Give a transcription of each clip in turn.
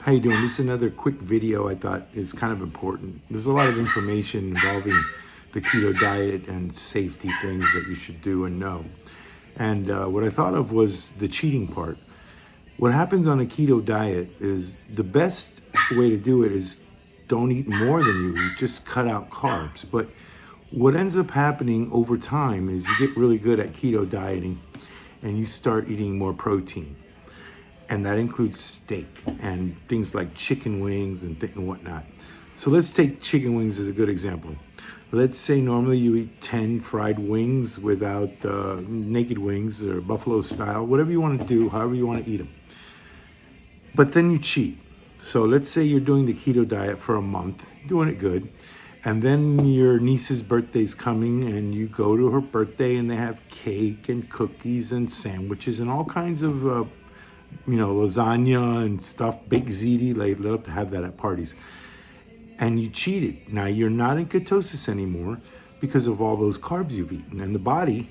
How you doing? This is another quick video I thought is kind of important. There's a lot of information involving the keto diet and safety things that you should do and know. And what I thought of was the cheating part. What happens on a keto diet is the best way to do it is don't eat more than you eat, just cut out carbs. But what ends up happening over time is you get really good at keto dieting and you start eating more protein. And that includes steak and things like chicken wings and whatnot. So let's take chicken wings as a good example. Let's say normally you eat 10 fried wings without naked wings or buffalo style, whatever you want to do, however you want to eat them. But then you cheat. So let's say you're doing the keto diet for a month, doing it good. And then your niece's birthday's coming and you go to her birthday and they have cake and cookies and sandwiches and all kinds of lasagna and stuff, baked ziti. They love to have that at parties. And you cheated. Now you're not in ketosis anymore because of all those carbs you've eaten. And the body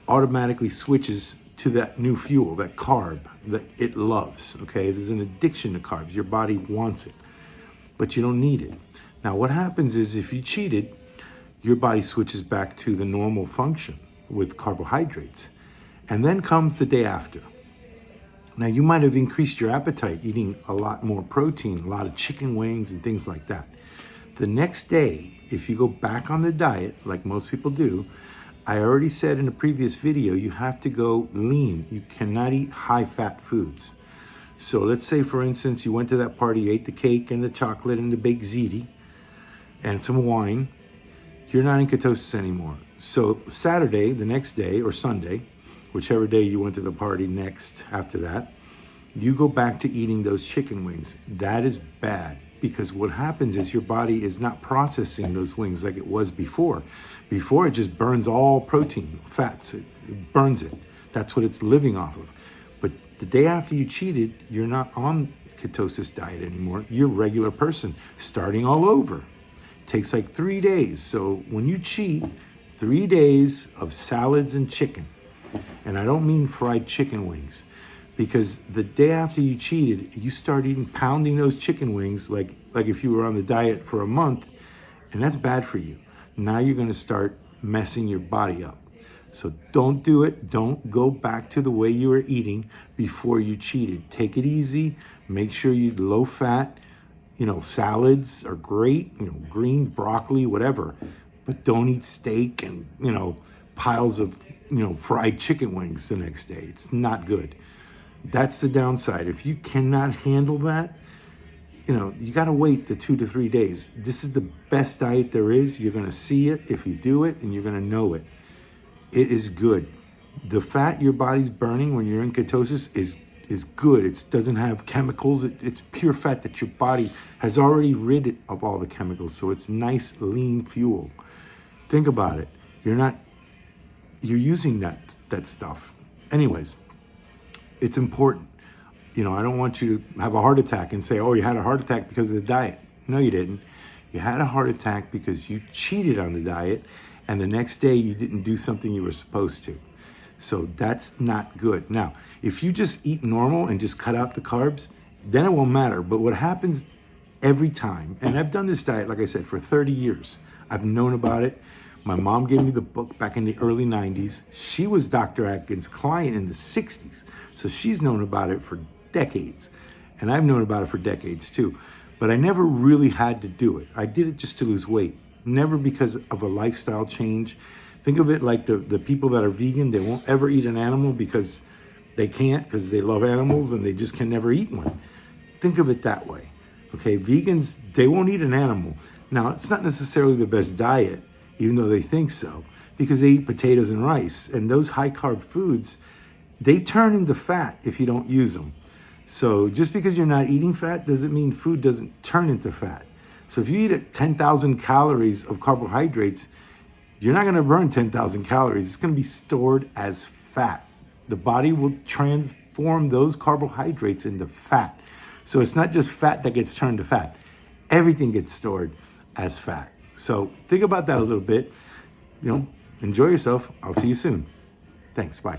automatically switches to that new fuel, that carb that it loves, okay? There's an addiction to carbs. Your body wants it, but you don't need it. Now what happens is if you cheated, your body switches back to the normal function with carbohydrates. And then comes the day after. Now, you might have increased your appetite eating a lot more protein, a lot of chicken wings and things like that. The next day, if you go back on the diet, like most people do, I already said in a previous video, you have to go lean. You cannot eat high-fat foods. So let's say, for instance, you went to that party, you ate the cake and the chocolate and the baked ziti and some wine. You're not in ketosis anymore. So Saturday, the next day, or Sunday, whichever day you went to the party next after that, you go back to eating those chicken wings. That is bad because what happens is your body is not processing those wings like it was before. Before it just burns all protein, fats, it burns it. That's what it's living off of. But the day after you cheated, you're not on ketosis diet anymore. You're a regular person starting all over. It takes like 3 days. So when you cheat, 3 days of salads and chicken. And I don't mean fried chicken wings, because the day after you cheated, you start pounding those chicken wings like if you were on the diet for a month, and that's bad for you. Now you're going to start messing your body up. So don't do it. Don't go back to the way you were eating before you cheated. Take it easy. Make sure you low fat. Salads are great. Greens, broccoli, whatever. But don't eat steak and, piles of fried chicken wings the next day. It's not good. That's the downside. If you cannot handle that, you got to wait the 2 to 3 days. This is the best diet there is. You're going to see it if you do it, and you're going to know it. It is good. The fat your body's burning when you're in ketosis is good. It doesn't have chemicals. It's pure fat that your body has already rid it of all the chemicals. So it's nice, lean fuel. Think about it. You're using that stuff. Anyways, it's important. I don't want you to have a heart attack and say, oh, you had a heart attack because of the diet. No, you didn't. You had a heart attack because you cheated on the diet and the next day you didn't do something you were supposed to. So that's not good. Now, if you just eat normal and just cut out the carbs, then it won't matter. But what happens every time, and I've done this diet, like I said, for 30 years. I've known about it. My mom gave me the book back in the early 90s. She was Dr. Atkins' client in the 60s. So she's known about it for decades. And I've known about it for decades too. But I never really had to do it. I did it just to lose weight. Never because of a lifestyle change. Think of it like the people that are vegan, they won't ever eat an animal because they can't, because they love animals and they just can never eat one. Think of it that way. Okay, vegans, they won't eat an animal. Now, it's not necessarily the best diet, even though they think so, because they eat potatoes and rice. And those high-carb foods, they turn into fat if you don't use them. So just because you're not eating fat doesn't mean food doesn't turn into fat. So if you eat 10,000 calories of carbohydrates, you're not going to burn 10,000 calories. It's going to be stored as fat. The body will transform those carbohydrates into fat. So it's not just fat that gets turned to fat. Everything gets stored as fat. So think about that a little bit. Enjoy yourself. I'll see you soon. Thanks. Bye.